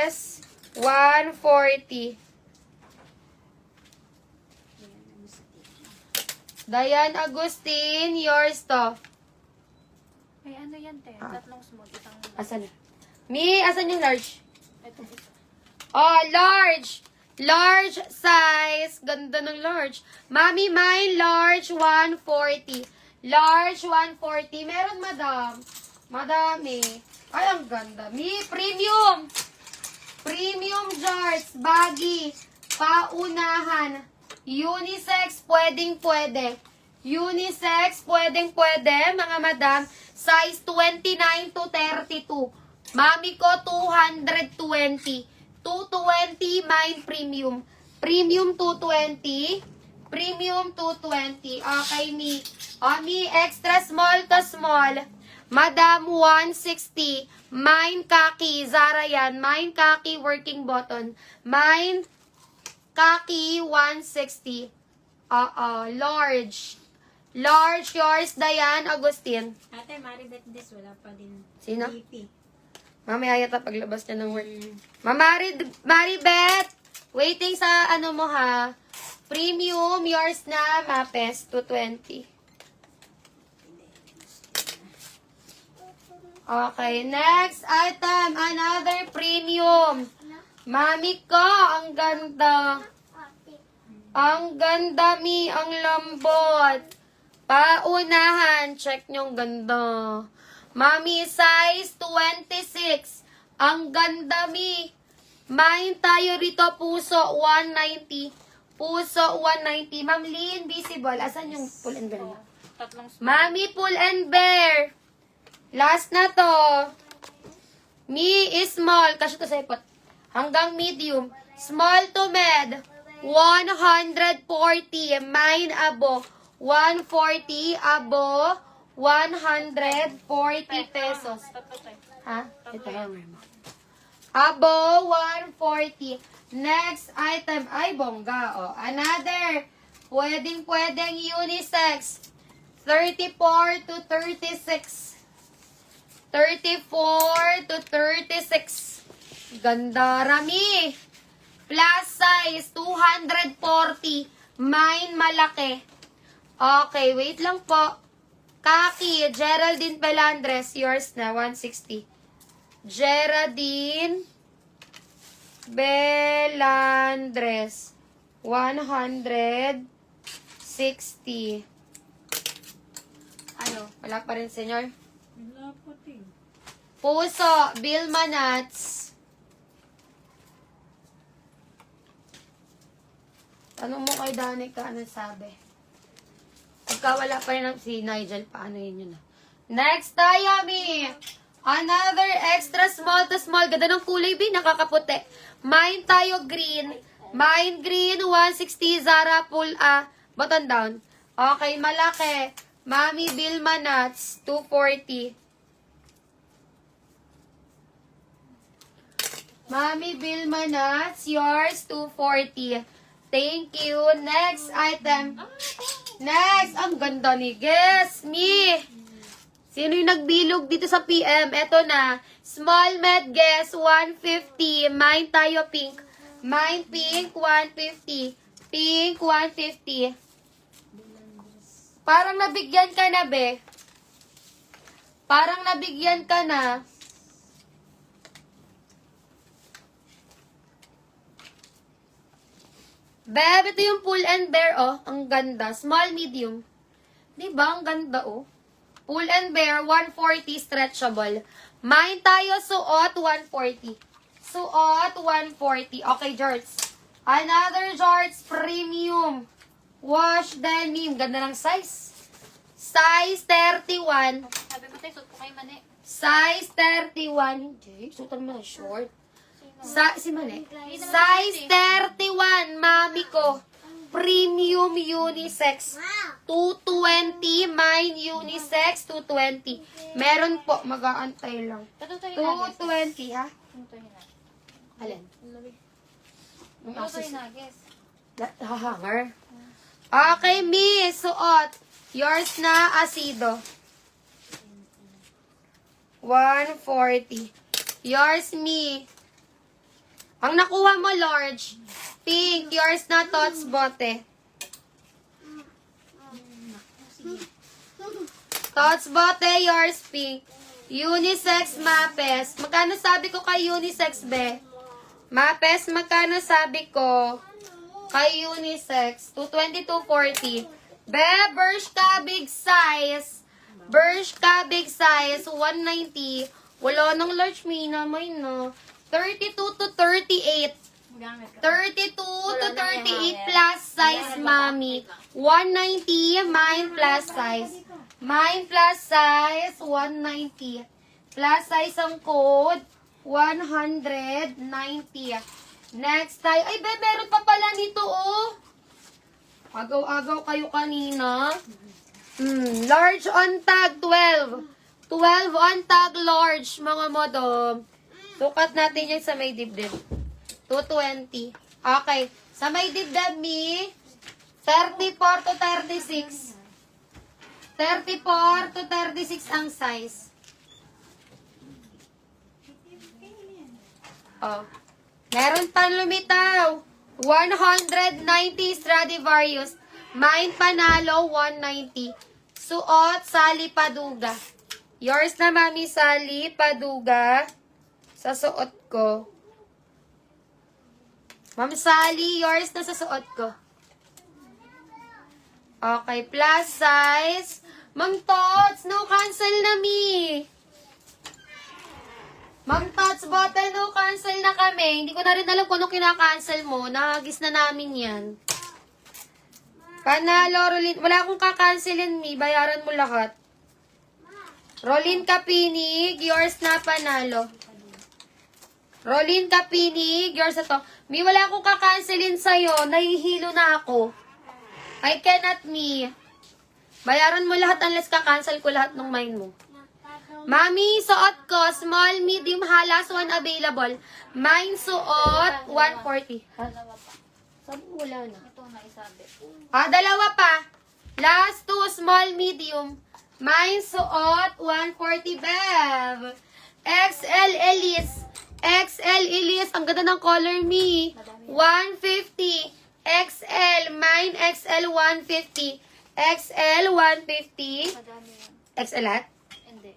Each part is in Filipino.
Guess, 140. Dayan Agustin, yours to. Ay, ano yan, te? Tatlong small, isang Asan? Mi, asan yung large? Itong isa. Oh, large. Large size. Ganda ng large. Mami, mine, large, 140. Large, 140. Meron, madam. Madami. Ay, ang ganda. Mi, premium. Premium jars. Baggy. Paunahan. Unisex, pwedeng-pwede. Unisex, pwedeng-pwede, mga madam. Size 29 to 32. Mami ko, 220. 220, mine premium. Premium 220. Premium 220. Okay, mi. Mi, extra small to small. Madam, 160. Mine kaki. Zara yan. Mine kaki, working button. Mine kaki, 160. Large. Large, yours, Dayan, Agustin. Ate, Maribet this, wala pa din. Sino? DP. Mamaya yata paglabas niya ng work. Maribet, waiting sa ano mo ha. Premium, yours na, Mapes, 220. Okay, next item, another premium. Mami ko, ang ganda. Ang ganda, mi, ang lambot. Paunahan, check nyo, ang ganda. Mami, size 26. Ang ganda, mi. Mine tayo rito, puso, 190. Puso, 190. Ma'am Lynn, visible. Asan yung pull and bear? Tatlong small. Mami, pull and bear. Last na to. Mi is small. Kasi to sa ipot. Hanggang medium. Small to med. 140. Mine abo. 140 abo. 140 pesos. Tatlo, te. Ha? Ito hanger mo. Abo, 140. Next item. Ay, bongga. Oh. Another. Pwedeng unisex. 34 to 36. 34 to 36. Ganda, Rami. Plus size, 240. Mine, malaki. Okay, wait lang po. Kaki, Geraldine Belandres. Yours na, 160. Geraldine Belandres. 160. Ano? Wala pa rin, senyor? Wala pa din. Puso, Vilma Nuts. Tanong mo kay Danica, ano sabi? Pagka wala pa rin si Nigel, paano yun yun? Next tayo, mi. Another extra small to small. Ganda ng kulay, bi. Nakakaputi. Mine tayo green. Mine green, 160. Zara pull, button down. Okay, malaki. Mami Vilma Nuts, 240. Mami Vilma Nuts, yours, 240. Thank you. Next item. Next, ang ganda ni Guess Me. Sino yung nagbilog dito sa PM? Eto na. Small med Guess, 150. Mine tayo pink. Mine pink, 150. Pink, 150. Parang nabigyan ka na, be. Parang nabigyan ka na. Beb, ito yung pull and bear, oh. Ang ganda. Small, medium. Diba? Ang ganda, oh. Pull and bear, 140, stretchable. Mine tayo, suot, 140. Suot, 140. Okay, Jorts. Another Jorts, premium. Wash denim. Ganda ng size. Size 31. Sabi mo, te, suot ko kay Mane. Size 31. Hindi, suotan mo na short. Si Mane. Size 31, mami ko. Premium unisex. 220, mine unisex, 220. Meron po, mag-aantay lang. Tatutuhin na, guess. 220, ha? Tatutuhin na. Alin? Yung Tatutuhin asus. na, guess. Hanger. Okay, mi. Suot. Yours na, asido. 140. Yours, me. Ang nakuha mo, large. Pink. Yours na, Tots Bote. Tots Bote, yours pink. Unisex, Mapes. Magkano sabi ko kay unisex, be? Mapes, magkano sabi ko kay unisex? 222.40. Be, Bershka big size. Bershka big size, 190. Wala nang large, Mina. May na. 32 to 38. 32 to 38 plus size, mami. 190, mine plus size. Mine plus size, 190. Plus size ang code, 190. Next tayo. Ay, be, meron pa pala nito, oh. Agaw-agaw kayo kanina. Large on tag, 12. 12 on tag, large, mga modom. Sukat natin yan sa may dibdib. 220. Okay. Sa may dibdib, mi, 34 to 36. 34 to 36 ang size. Oh. Meron pa lumitaw. 190 Stradivarius. Mine panalo, 190. Suot, Sally Paduga. Yours na, Mami Sally Paduga. Sa suot ko. Ma'am Sally, yours na sa suot ko. Okay, plus size. Ma'am Tots, no cancel na, mi. Ma'am Tots, bote, no cancel na kami. Hindi ko na rin alam kung ano kinakancel mo. Nahagis na namin yan. Panalo, Rolin. Wala akong kakancelin, mi. Bayaran mo lahat. Rolin Kapinig, yours na panalo. Rolin Kapinig, yours na to. Mi, wala akong kakancelin sa'yo. Nahihilo na ako. I cannot, mi. Bayaran mo lahat unless ka-cancel ko lahat ng mine mo. Mami, suot ko. Small, medium, halas, one available. Mine suot, 140. Ha? Sabi mo wala na. Ito na isabi. Dalawa pa. Last two, small, medium. Mine suot, 140, Bev. XL Elise. XL Elise. Ang ganda ng color, mi. 150. XL. Mine XL 150. XL 150. Madami yan. XL lahat? Hindi.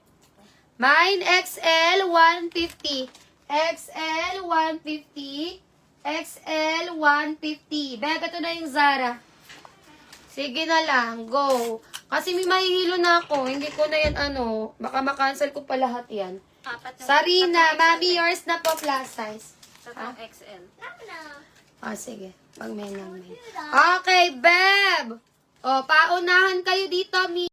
Mine XL 150. XL 150. XL 150. Bebe, ito na yung Zara. Sige na lang. Go. Kasi may mahihilo na ako. Hindi ko na yan baka makancel ko pa lahat yan. Sarina, mami, yours na po plus size. Tatlong XL. Sige. Pag may lang may. Okay, Beb. O,